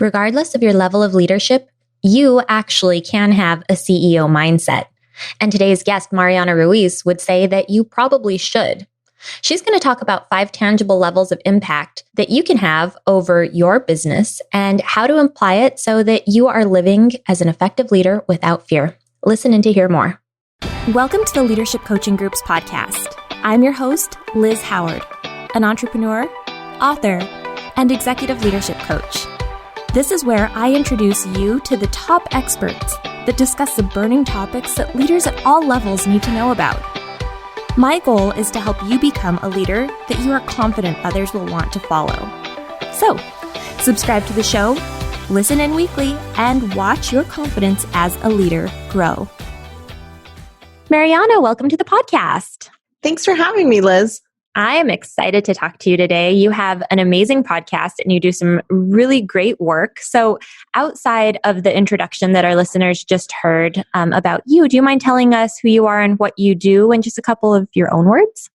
Regardless of your level of leadership, you actually can have a CEO mindset. And today's guest, Mariana Ruiz, would say that you probably should. She's going to talk about 5 tangible levels of impact that you can have over your business and how to apply it so that you are living as an effective leader without fear. Listen in to hear more. Welcome to the Leadership Coaching Group's podcast. I'm your host, Liz Howard, an entrepreneur, author, and executive leadership coach. This is where I introduce you to the top experts that discuss the burning topics that leaders at all levels need to know about. My goal is to help you become a leader that you are confident others will want to follow. So, subscribe to the show, listen in weekly, and watch your confidence as a leader grow. Mariana, welcome to the podcast. Thanks for having me, Liz. I am excited to talk to you today. You have an amazing podcast and you do some really great work. So outside of the introduction that our listeners just heard about you, do you mind telling us who you are and what you do in just a couple of your own words?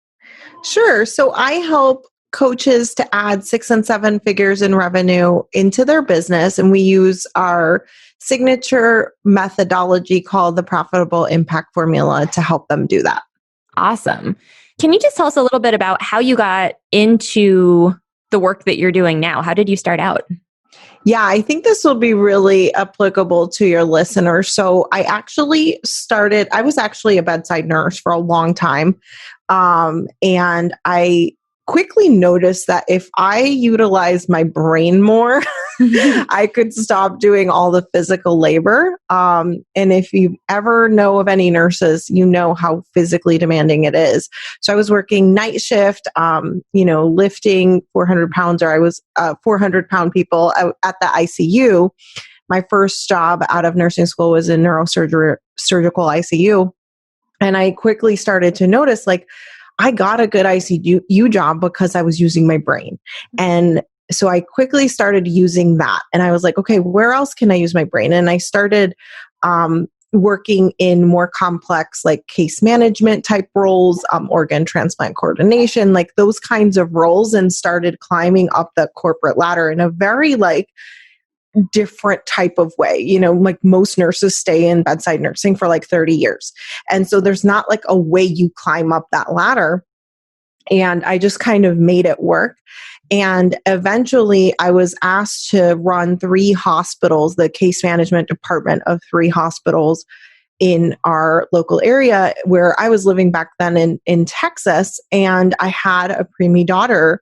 Sure. So I help coaches to add 6 and 7 figures in revenue into their business. And we use our signature methodology called the Profitable Impact Formula to help them do that. Awesome. Can you just tell us a little bit about how you got into the work that you're doing now? How did you start out? Yeah, I think this will be really applicable to your listeners. So I was actually a bedside nurse for a long time. And I quickly noticed that if I utilized my brain more, I could stop doing all the physical labor. And if you ever know of any nurses, you know how physically demanding it is. So I was working night shift, lifting 400 pounds, or I was 400-pound people at the ICU. My first job out of nursing school was in surgical ICU. And I quickly started to notice, I got a good ICU job because I was using my brain. And so I quickly started using that. And I was like, okay, where else can I use my brain? And I started working in more complex, case management type roles, organ transplant coordination, those kinds of roles, and started climbing up the corporate ladder in a very different type of way. Most nurses stay in bedside nursing for 30 years. And so there's not a way you climb up that ladder. And I just kind of made it work. And eventually I was asked to run 3 hospitals, the case management department of 3 hospitals in our local area where I was living back then in Texas. And I had a preemie daughter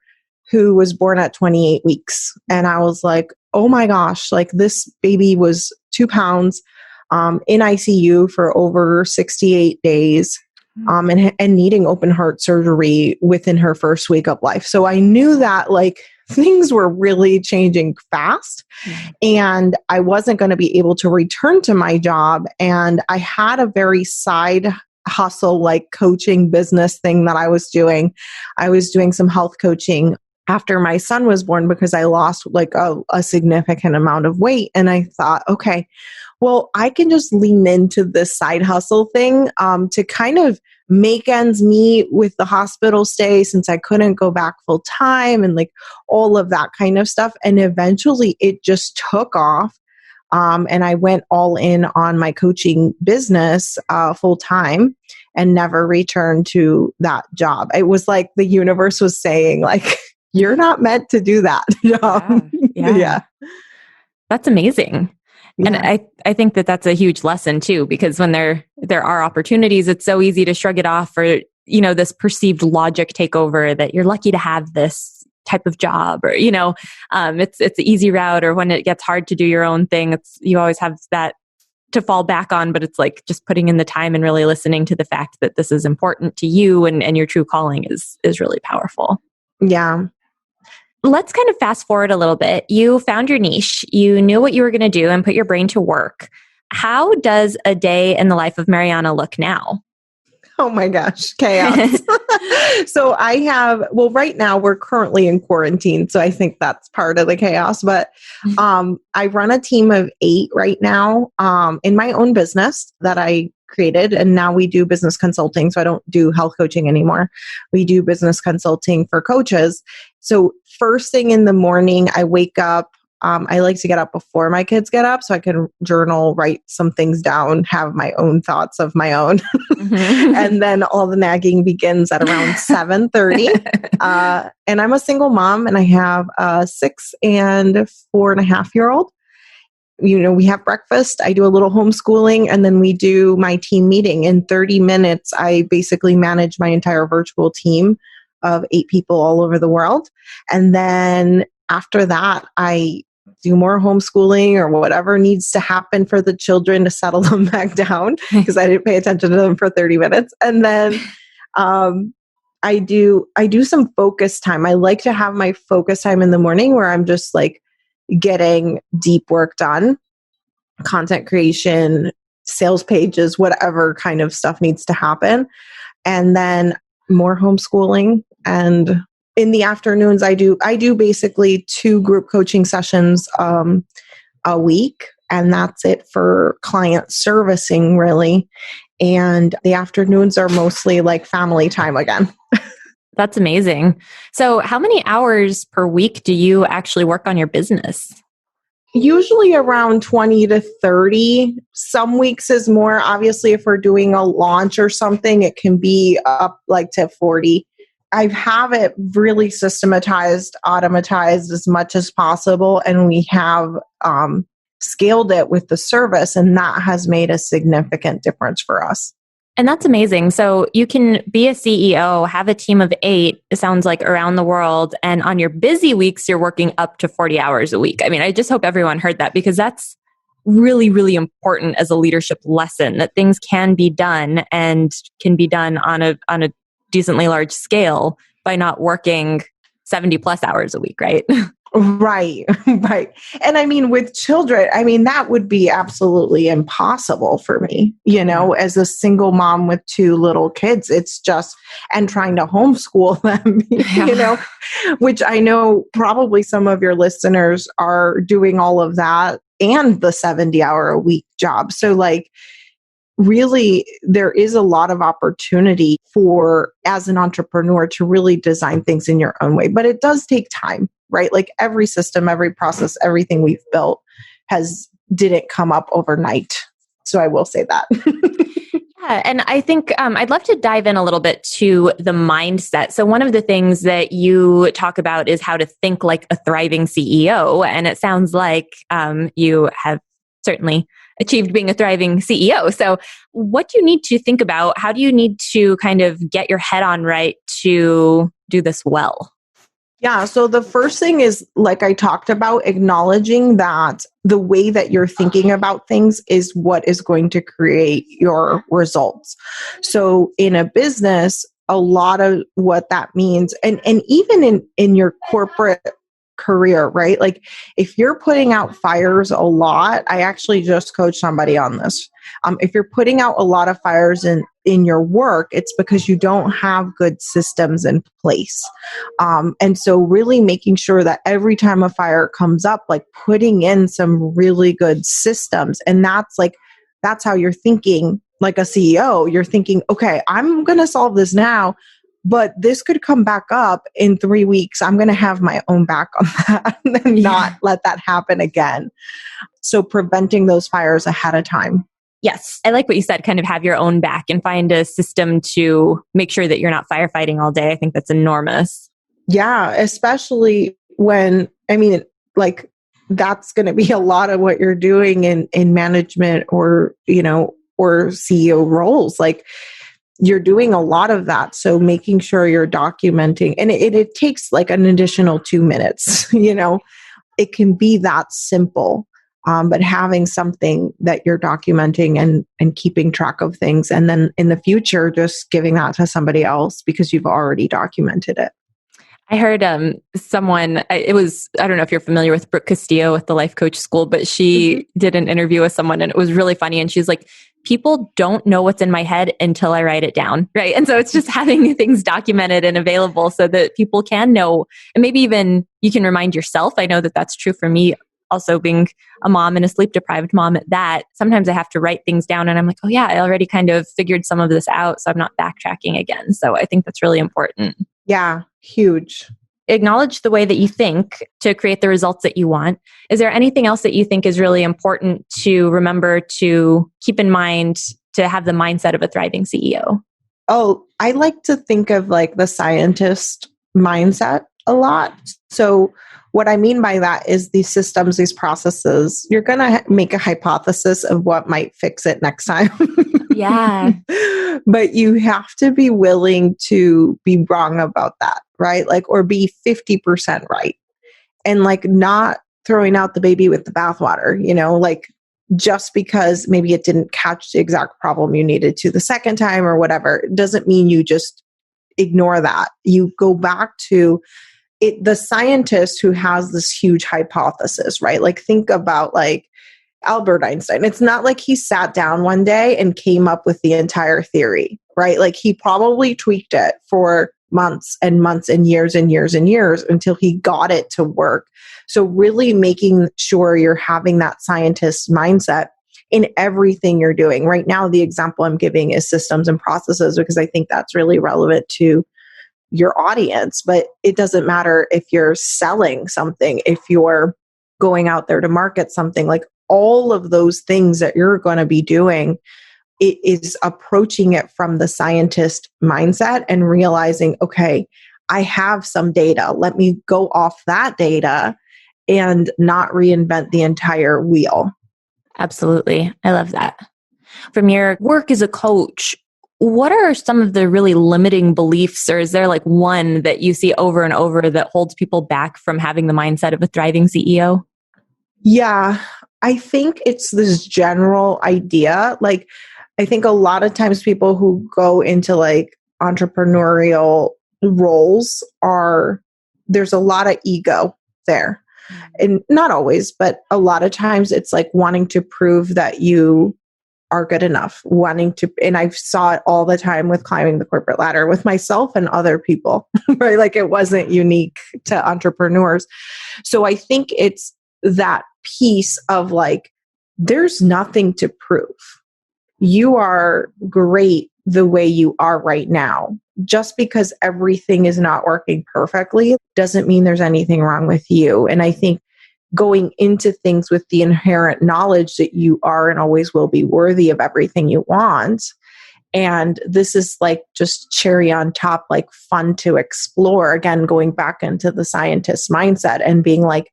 who was born at 28 weeks. And I was like, oh my gosh, this baby was 2 pounds in ICU for over 68 days and needing open heart surgery within her first week of life. So I knew that things were really changing fast and I wasn't going to be able to return to my job. And I had a very side hustle, coaching business thing that I was doing. I was doing some health coaching after my son was born because I lost a significant amount of weight. And I thought, okay, well, I can just lean into this side hustle thing to kind of make ends meet with the hospital stay since I couldn't go back full time and all of that kind of stuff. And eventually it just took off. And I went all in on my coaching business full time and never returned to that job. It was like the universe was saying, you're not meant to do that job. Yeah. That's amazing. Yeah. And I think that that's a huge lesson too, because when there are opportunities, it's so easy to shrug it off or, this perceived logic take over that you're lucky to have this type of job or, it's the easy route, or when it gets hard to do your own thing, you always have that to fall back on, but it's just putting in the time and really listening to the fact that this is important to you and your true calling is really powerful. Yeah. Let's kind of fast forward a little bit. You found your niche. You knew what you were going to do and put your brain to work. How does a day in the life of Mariana look now? Oh my gosh, chaos. So right now we're currently in quarantine. So I think that's part of the chaos, but I run a team of 8 right now in my own business that I created. And now we do business consulting. So I don't do health coaching anymore. We do business consulting for coaches. So first thing in the morning, I wake up, I like to get up before my kids get up so I can journal, write some things down, have my own thoughts of my own. And then all the nagging begins at around 7:30. And I'm a single mom and I have a 6 and 4.5-year-old. We have breakfast, I do a little homeschooling, and then we do my team meeting. In 30 minutes, I basically manage my entire virtual team of 8 people all over the world. And then after that, I do more homeschooling or whatever needs to happen for the children to settle them back down because I didn't pay attention to them for 30 minutes. And then I do some focus time. I like to have my focus time in the morning where I'm just like getting deep work done, content creation, sales pages, whatever kind of stuff needs to happen. And then more homeschooling. And in the afternoons, I do basically 2 group coaching sessions a week. And that's it for client servicing, really. And the afternoons are mostly like family time again. That's amazing. So how many hours per week do you actually work on your business? Usually around 20 to 30. Some weeks is more. Obviously, if we're doing a launch or something, it can be up like to 40. I have it really systematized, automatized as much as possible. And we have scaled it with the service. And that has made a significant difference for us. And that's amazing. So you can be a CEO, have a team of 8, it sounds like, around the world. And on your busy weeks, you're working up to 40 hours a week. I mean, I just hope everyone heard that because that's really, really important as a leadership lesson, that things can be done and can be done on a decently large scale by not working 70 plus hours a week, right? Right. And I mean, with children, that would be absolutely impossible for me, as a single mom with 2 little kids. It's just, and trying to homeschool them, which I know probably some of your listeners are doing all of that and the 70-hour-a-week job. So like, really, there is a lot of opportunity for, as an entrepreneur, to really design things in your own way. But it does take time, right? Like every system, every process, everything we've built didn't come up overnight. So I will say that. Yeah, and I think I'd love to dive in a little bit to the mindset. So one of the things that you talk about is how to think like a thriving CEO. And it sounds like you have certainly achieved being a thriving CEO. So what do you need to think about? How do you need to kind of get your head on right to do this well? Yeah. So the first thing is, like I talked about, acknowledging that the way that you're thinking about things is what is going to create your results. So in a business, a lot of what that means, and even in your corporate career, right? Like if you're putting out fires a lot, I actually just coached somebody on this. If you're putting out a lot of fires in your work, it's because you don't have good systems in place. And so really making sure that every time a fire comes up, like putting in some really good systems. And that's how you're thinking like a CEO. You're thinking, okay, I'm going to solve this now, but this could come back up in 3 weeks. I'm going to have my own back on that and not let that happen again. So preventing those fires ahead of time. Yes. I like what you said, kind of have your own back and find a system to make sure that you're not firefighting all day. I think that's enormous. Yeah. Especially when, that's going to be a lot of what you're doing in management or CEO roles. Like you're doing a lot of that. So making sure you're documenting, and it takes like an additional 2 minutes, it can be that simple. But having something that you're documenting and keeping track of things. And then in the future, just giving that to somebody else because you've already documented it. I heard someone, I don't know if you're familiar with Brooke Castillo with the Life Coach School, but she did an interview with someone and it was really funny. And she's like, people don't know what's in my head until I write it down. Right. And so it's just having things documented and available so that people can know, and maybe even you can remind yourself. I know that that's true for me. Also being a mom and a sleep deprived mom at that, sometimes I have to write things down and I'm like, oh yeah, I already kind of figured some of this out. So I'm not backtracking again. So I think that's really important. Yeah, huge. acknowledge the way that you think to create the results that you want. Is there anything else that you think is really important to remember to keep in mind to have the mindset of a thriving CEO? Oh, I like to think of like the scientist mindset a lot. So what I mean by that is these systems, these processes, you're going to make a hypothesis of what might fix it next time. Yeah. But you have to be willing to be wrong about that, right? Like, or be 50% right. And like not throwing out the baby with the bathwater, like just because maybe it didn't catch the exact problem you needed to the second time or whatever, doesn't mean you just ignore that. You go back to it, the scientist who has this huge hypothesis, right? Like think about like Albert Einstein. It's not like he sat down one day and came up with the entire theory, right? Like he probably tweaked it for months and months and years and years and years until he got it to work. So really making sure you're having that scientist mindset in everything you're doing. Right now, the example I'm giving is systems and processes because I think that's really relevant to your audience, but it doesn't matter if you're selling something, if you're going out there to market something, like all of those things that you're going to be doing, it is approaching it from the scientist mindset and realizing, okay, I have some data. Let me go off that data and not reinvent the entire wheel. Absolutely. I love that. From your work as a coach, what are some of the really limiting beliefs, or is there like one that you see over and over that holds people back from having the mindset of a thriving CEO? Yeah, I think it's this general idea. Like, I think a lot of times people who go into like entrepreneurial roles there's a lot of ego there. And not always, but a lot of times it's like wanting to prove that you are good enough, and I saw it all the time with climbing the corporate ladder with myself and other people, right? Like it wasn't unique to entrepreneurs. So I think it's that piece of like, there's nothing to prove. You are great the way you are right now. Just because everything is not working perfectly doesn't mean there's anything wrong with you. And I think going into things with the inherent knowledge that you are and always will be worthy of everything you want. And this is like just cherry on top, like fun to explore. Again, going back into the scientist mindset and being like,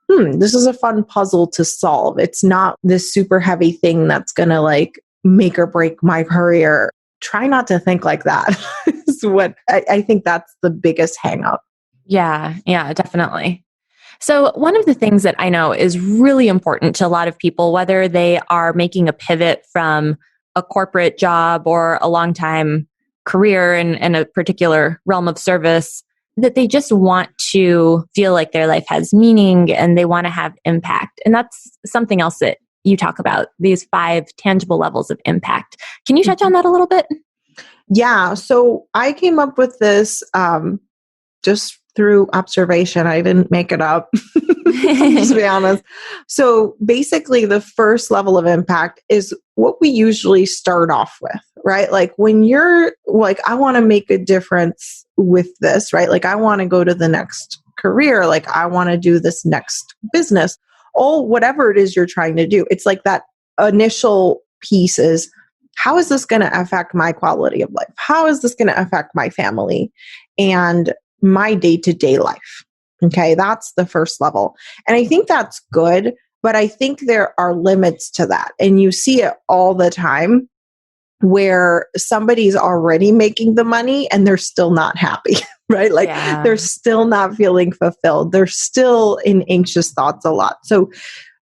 this is a fun puzzle to solve. It's not this super heavy thing that's going to like make or break my career. Try not to think like that is what I think that's the biggest hang up. Yeah, definitely. So one of the things that I know is really important to a lot of people, whether they are making a pivot from a corporate job or a long time career in a particular realm of service, that they just want to feel like their life has meaning and they want to have impact. And that's something else that you talk about, these 5 tangible levels of impact. Can you touch on that a little bit? Yeah. So I came up with this just through observation. I didn't make it up, to be honest. So basically the first level of impact is what we usually start off with, right? Like when you're like, I want to make a difference with this, right? Like I want to go to the next career. Like I want to do this next business, whatever it is you're trying to do. It's like that initial piece is, how is this going to affect my quality of life? How is this going to affect my family and my day-to-day life? Okay, that's the first level. And I think that's good, but I think there are limits to that. And you see it all the time where somebody's already making the money and they're still not happy, right? Like they're still not feeling fulfilled. They're still in anxious thoughts a lot. So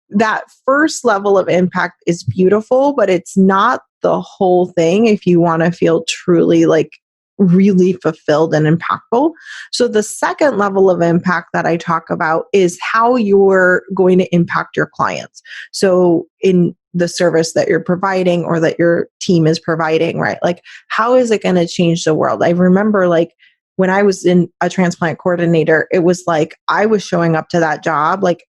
that first level of impact is beautiful, but it's not the whole thing if you want to feel truly like really fulfilled and impactful. So the second level of impact that I talk about is how you're going to impact your clients. So in the service that you're providing or that your team is providing, right? Like, how is it going to change the world? I remember like when I was in a transplant coordinator, it was like I was showing up to that job. Like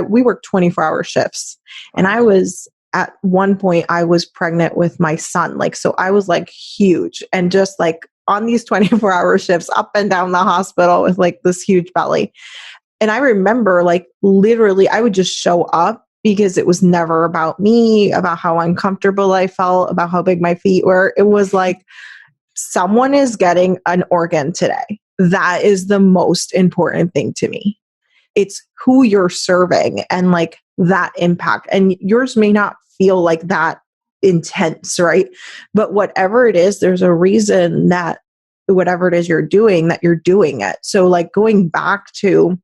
we worked 24-hour shifts, and I was at one point I was pregnant with my son. Like, so I was like huge and just like on these 24-hour shifts up and down the hospital with like this huge belly. And I remember like literally I would just show up because it was never about me, about how uncomfortable I felt, about how big my feet were. It was like, someone is getting an organ today. That is the most important thing to me. It's who you're serving and like that impact. And yours may not feel like that intense, right? But whatever it is, there's a reason that whatever it is you're doing, that you're doing it. So like going back to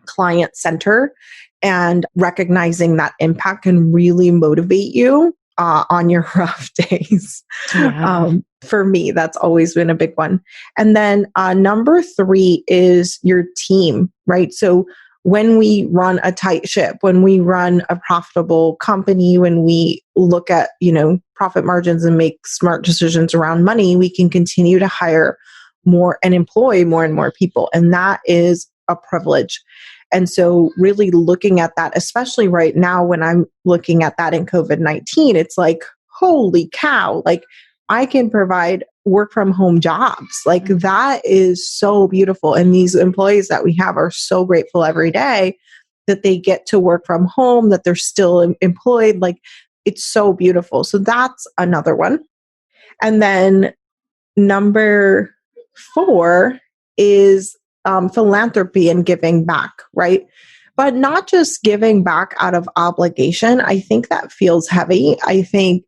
client center and recognizing that impact can really motivate you on your rough days. Yeah. For me, that's always been a big one. And then number 3 is your team, right? So when we run a tight ship, when we run a profitable company, when we look at, profit margins and make smart decisions around money, we can continue to hire more and employ more and more people. And that is a privilege. And so really looking at that, especially right now when I'm looking at that in COVID-19, it's like, holy cow, like I can provide work from home jobs. Like that is so beautiful. And these employees that we have are so grateful every day that they get to work from home, that they're still employed. Like it's so beautiful. So that's another one. And then number 4 is philanthropy and giving back, right? But not just giving back out of obligation. I think that feels heavy. I think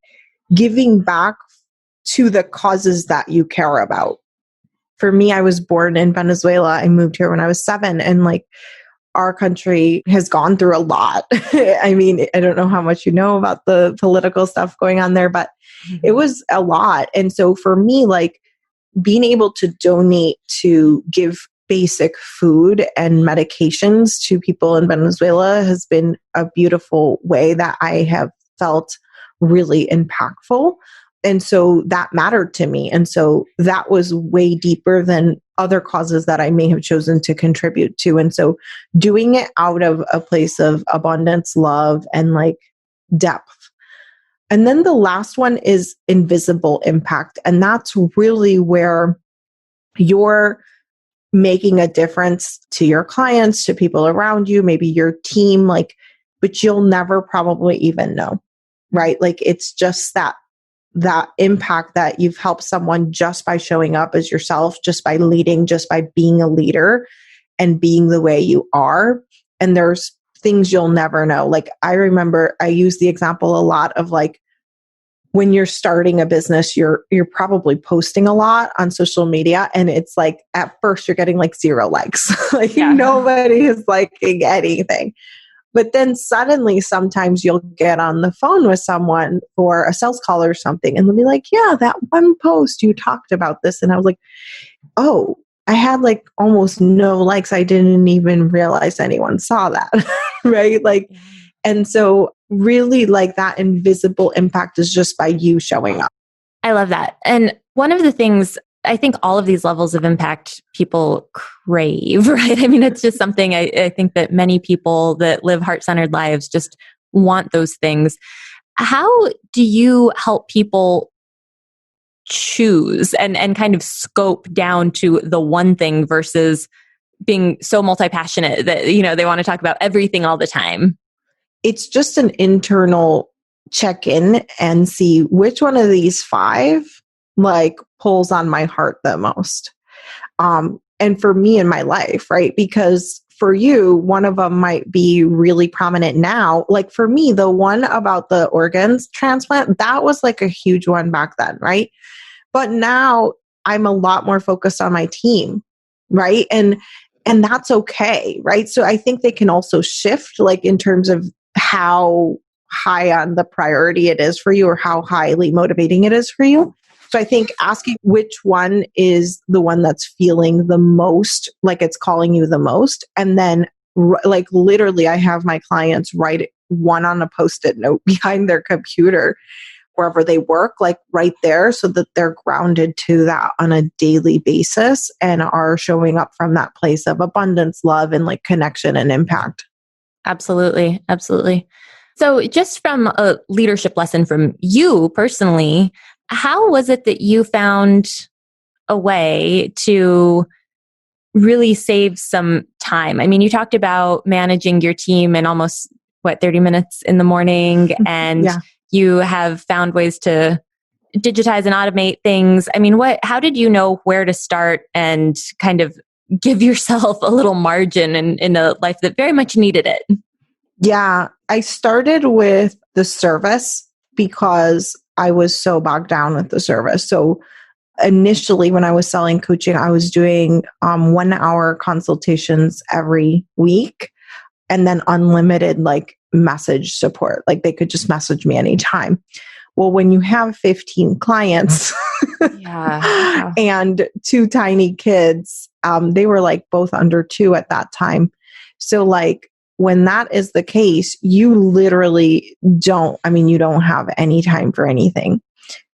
giving back to the causes that you care about. For me, I was born in Venezuela. I moved here when I was 7, and like our country has gone through a lot. I mean, I don't know how much you know about the political stuff going on there, but it was a lot. And so for me, like being able to donate to give basic food and medications to people in Venezuela has been a beautiful way that I have felt really impactful. And so that mattered to me. And so that was way deeper than other causes that I may have chosen to contribute to. And so doing it out of a place of abundance, love, and like depth. And then the last one is invisible impact. And that's really where you're making a difference to your clients, to people around you, maybe your team, like, but you'll never probably even know, right? Like it's just that impact that you've helped someone just by showing up as yourself, just by leading, just by being a leader and being the way you are. And there's things you'll never know. Like I remember I use the example a lot of like, when you're starting a business, you're probably posting a lot on social media. And it's like, at first you're getting like 0 likes. Like nobody is liking anything. But then suddenly sometimes you'll get on the phone with someone for a sales call or something. And they'll be like, yeah, that one post you talked about this. And I was like, oh, I had like almost no likes. I didn't even realize anyone saw that. Right. Like, and so really like that invisible impact is just by you showing up. I love that. And one of the things I think all of these levels of impact people crave, right? I mean, it's just something I think that many people that live heart-centered lives just want those things. How do you help people choose and kind of scope down to the one thing versus being so multi-passionate that, they want to talk about everything all the time? It's just an internal check-in and see which one of these 5 like pulls on my heart the most. And for me in my life, right? Because for you, one of them might be really prominent now. Like for me, the one about the organs transplant, that was like a huge one back then, right? But now I'm a lot more focused on my team, right? And that's okay, right? So I think they can also shift like in terms of how high on the priority it is for you or how highly motivating it is for you. So I think asking which one is the one that's feeling the most, like it's calling you the most. And then like literally I have my clients write one on a Post-it note behind their computer, wherever they work, like right there so that they're grounded to that on a daily basis and are showing up from that place of abundance, love, and like connection and impact. Absolutely. Absolutely. So just from a leadership lesson from you personally, how was it that you found a way to really save some time? I mean, you talked about managing your team in almost 30 minutes in the morning, and you have found ways to digitize and automate things. I mean, how did you know where to start and kind of give yourself a little margin in a life that very much needed it? Yeah, I started with the service because I was so bogged down with the service. So initially, when I was selling coaching, I was doing 1 hour consultations every week, and then unlimited message support. Like they could just message me anytime. Well, when you have 15 clients and 2 tiny kids, they were both under 2 at that time. So when that is the case, you literally don't have any time for anything.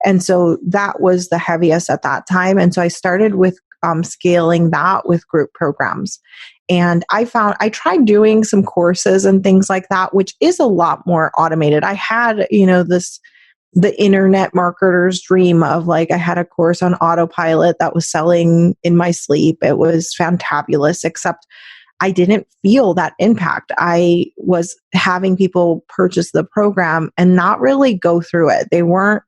And so that was the heaviest at that time. And so I started with scaling that with group programs. And I tried doing some courses and things like that, which is a lot more automated. I had, the internet marketer's dream of I had a course on autopilot that was selling in my sleep. It was fantabulous, except I didn't feel that impact. I was having people purchase the program and not really go through it. They weren't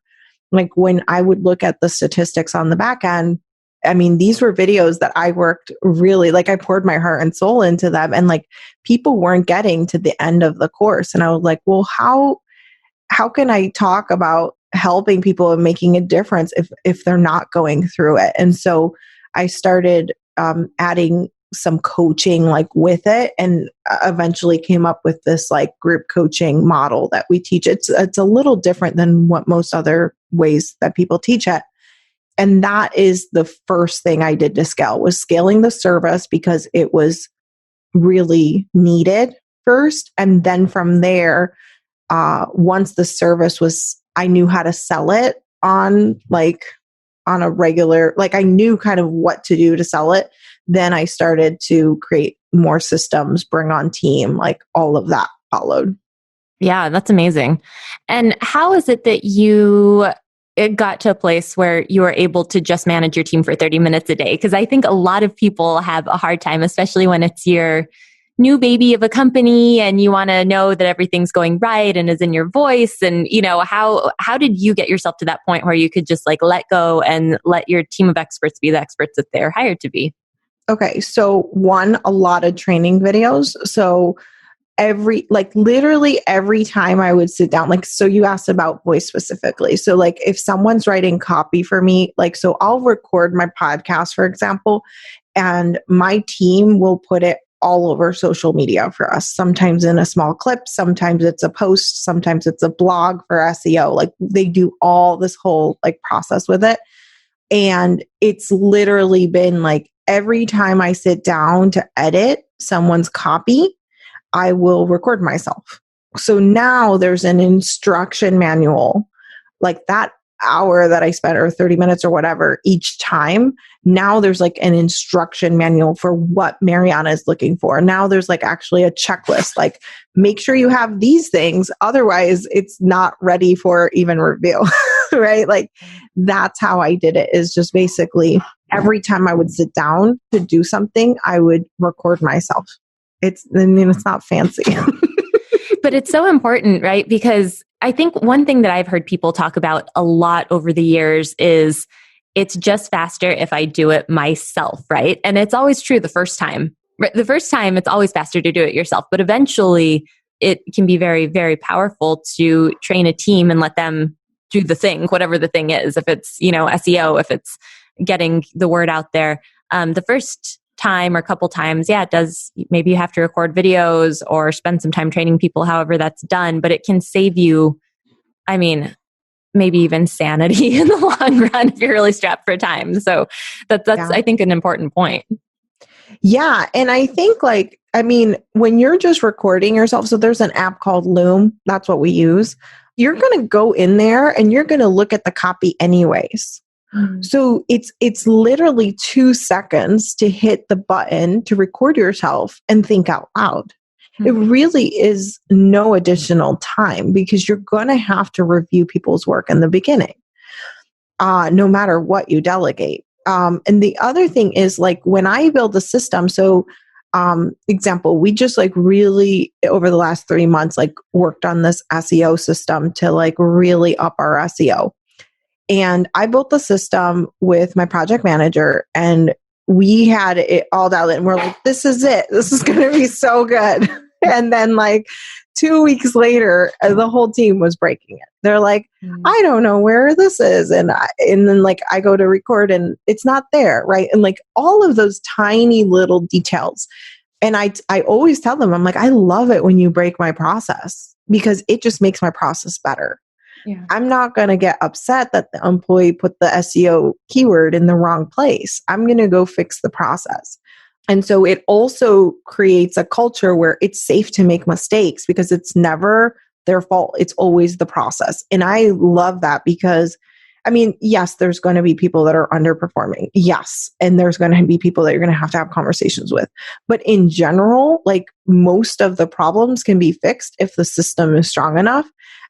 when I would look at the statistics on the back end, I mean, these were videos that I worked really, I poured my heart and soul into them, and people weren't getting to the end of the course. And I was like, well, how can I talk about helping people and making a difference if they're not going through it? And so I started adding some coaching with it, and eventually came up with this group coaching model that we teach. It's a little different than what most other ways that people teach it. And that is the first thing I did to scale, was scaling the service because it was really needed first. And then from there, once the service I knew how to sell it on a regular, I knew kind of what to do to sell it. Then I started to create more systems, bring on team, all of that followed. Yeah, that's amazing. And how is it that it got to a place where you were able to just manage your team for 30 minutes a day? Because I think a lot of people have a hard time, especially when it's your new baby of a company and you want to know that everything's going right and is in your voice. And, how did you get yourself to that point where you could just let go and let your team of experts be the experts that they're hired to be? Okay. So a lot of training videos. So literally every time I would sit down, so you asked about voice specifically. So if someone's writing copy for me, so I'll record my podcast, for example, and my team will put it all over social media for us. Sometimes in a small clip, sometimes it's a post, sometimes it's a blog for SEO. They do all this whole process with it. And it's literally been every time I sit down to edit someone's copy, I will record myself. So now there's an instruction manual, that hour that I spent, or 30 minutes or whatever each time. Now there's an instruction manual for what Mariana is looking for. Now there's actually a checklist, make sure you have these things. Otherwise it's not ready for even review, right? That's how I did it, is just basically every time I would sit down to do something, I would record myself. It's not fancy. But it's so important, right? Because I think one thing that I've heard people talk about a lot over the years is it's just faster if I do it myself, right? And it's always true the first time. The first time, it's always faster to do it yourself. But eventually, it can be very, very powerful to train a team and let them do the thing, whatever the thing is. If it's, SEO, if it's getting the word out there. The first time or couple times, it does. Maybe you have to record videos or spend some time training people, however that's done, but it can save you, maybe even sanity in the long run if you're really strapped for time. So that's I think, an important point. Yeah. And I think when you're just recording yourself, so there's an app called Loom. That's what we use. You're going to go in there and you're going to look at the copy anyways. So it's literally 2 seconds to hit the button to record yourself and think out loud. It really is no additional time because you're going to have to review people's work in the beginning, no matter what you delegate. And the other thing is like when I build a system, so example, we just like really over the last 3 months, like worked on this SEO system to like really up our SEO. And I built the system with my project manager and we had it all dialed in. We're like, this is it. This is going to be so good. And then like 2 weeks later, the whole team was breaking it. They're like, I don't know where this is. And then like I go to record and it's not there. Right. And like all of those tiny little details. And I always tell them, I'm like, I love it when you break my process because it just makes my process better. Yeah. I'm not going to get upset that the employee put the SEO keyword in the wrong place. I'm going to go fix the process. And so it also creates a culture where it's safe to make mistakes because it's never their fault. It's always the process. And I love that because, I mean, yes, there's going to be people that are underperforming. Yes. And there's going to be people that you're going to have conversations with. But in general, like most of the problems can be fixed if the system is strong enough.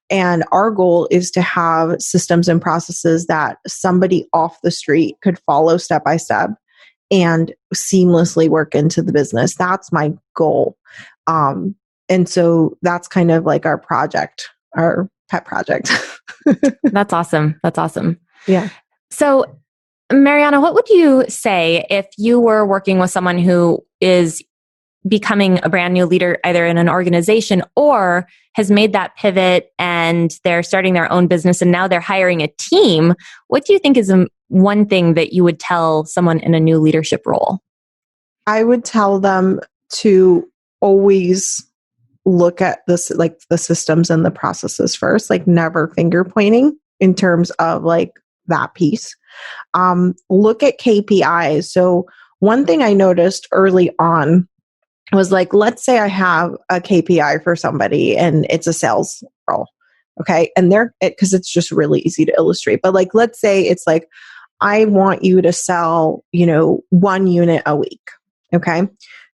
And our goal is to have systems and processes that somebody off the street could follow step by step and seamlessly work into the business. That's my goal. And so that's kind of like our project, our pet project. That's awesome. That's awesome. Yeah. So, Mariana, what would you say if you were working with someone who is becoming a brand new leader, either in an organization or has made that pivot and they're starting their own business and now they're hiring a team? What do you think is one thing that you would tell someone in a new leadership role? I would tell them to always look at this, like the systems and the processes first, like never finger pointing in terms of like that piece. Look at KPIs. So one thing I noticed early on was like, let's say I have a KPI for somebody and it's a sales role. Okay. And because it's just really easy to illustrate, but like, let's say it's like, I want you to sell, 1 unit a week. Okay.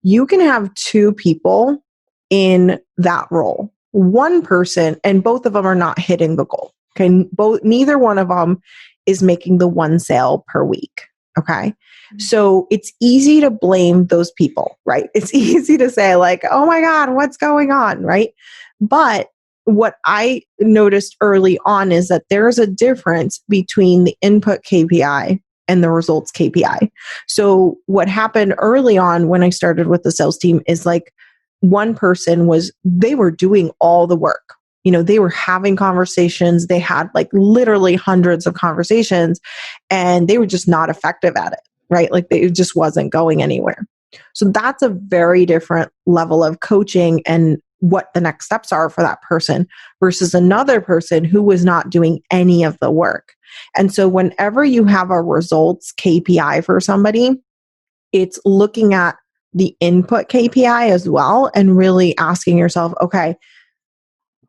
You can have 2 people in that role, one person, and both of them are not hitting the goal. Okay. Neither one of them is making the 1 sale per week. Okay. So it's easy to blame those people, right? It's easy to say like, oh my God, what's going on? Right. But what I noticed early on is that there's a difference between the input KPI and the results KPI. So what happened early on when I started with the sales team is like one person they were doing all the work. They were having conversations. They had like literally hundreds of conversations and they were just not effective at it, right? Like it just wasn't going anywhere. So that's a very different level of coaching and what the next steps are for that person versus another person who was not doing any of the work. And so whenever you have a results KPI for somebody, it's looking at the input KPI as well and really asking yourself, okay,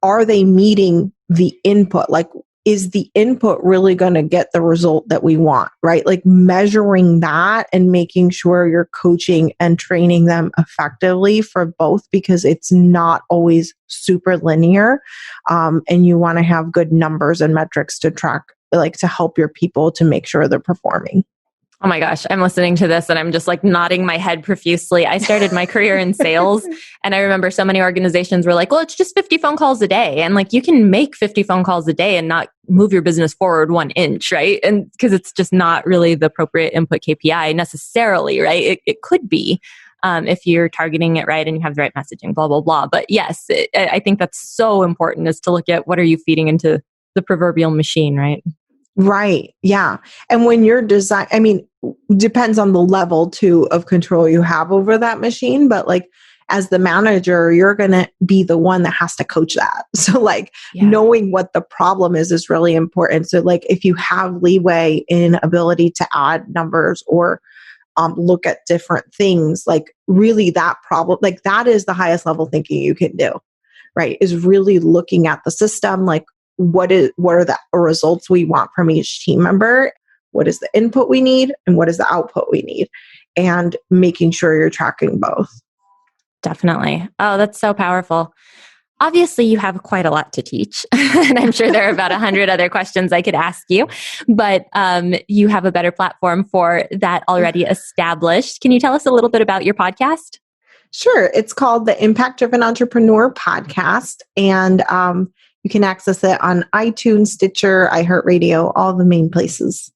are they meeting the input? Like, is the input really going to get the result that we want, right? Like measuring that and making sure you're coaching and training them effectively for both because it's not always super linear. And you want to have good numbers and metrics to track, like to help your people to make sure they're performing. Oh my gosh, I'm listening to this and I'm just like nodding my head profusely. I started my career in sales and I remember so many organizations were like, well, it's just 50 phone calls a day. And like, you can make 50 phone calls a day and not move your business forward 1 inch, right? And because it's just not really the appropriate input KPI necessarily, right? It could be if you're targeting it right and you have the right messaging, blah, blah, blah. But yes, I think that's so important is to look at what are you feeding into the proverbial machine, right? Right. Yeah. And when you're depends on the level too of control you have over that machine. But like as the manager, you're going to be the one that has to coach that. So like knowing what the problem is really important. So like if you have leeway in ability to add numbers or look at different things, like really that problem, like that is the highest level thinking you can do, right? Is really looking at the system, like what are the results we want from each team member? What is the input we need? And what is the output we need? And making sure you're tracking both. Definitely. Oh, that's so powerful. Obviously, you have quite a lot to teach, and I'm sure there are about 100 other questions I could ask you, but you have a better platform for that already established. Can you tell us a little bit about your podcast? Sure. It's called the Impact Driven Entrepreneur Podcast, and you can access it on iTunes, Stitcher, iHeartRadio, all the main places.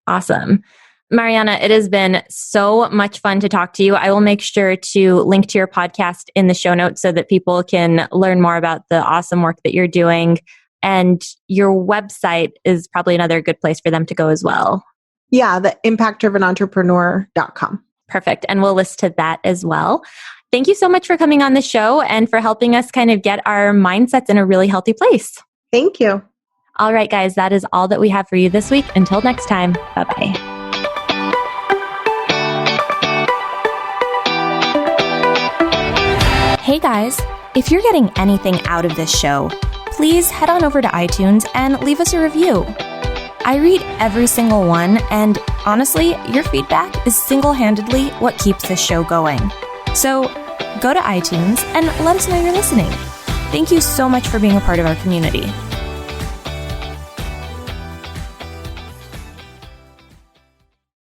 Awesome. Mariana, it has been so much fun to talk to you. I will make sure to link to your podcast in the show notes so that people can learn more about the awesome work that you're doing. And your website is probably another good place for them to go as well. Yeah, the impactdrivenentrepreneur.com. Perfect. And we'll list to that as well. Thank you so much for coming on the show and for helping us kind of get our mindsets in a really healthy place. Thank you. All right, guys, that is all that we have for you this week. Until next time, bye-bye. Hey guys, if you're getting anything out of this show, please head on over to iTunes and leave us a review. I read every single one, and honestly, your feedback is single-handedly what keeps this show going. So go to iTunes and let us know you're listening. Thank you so much for being a part of our community.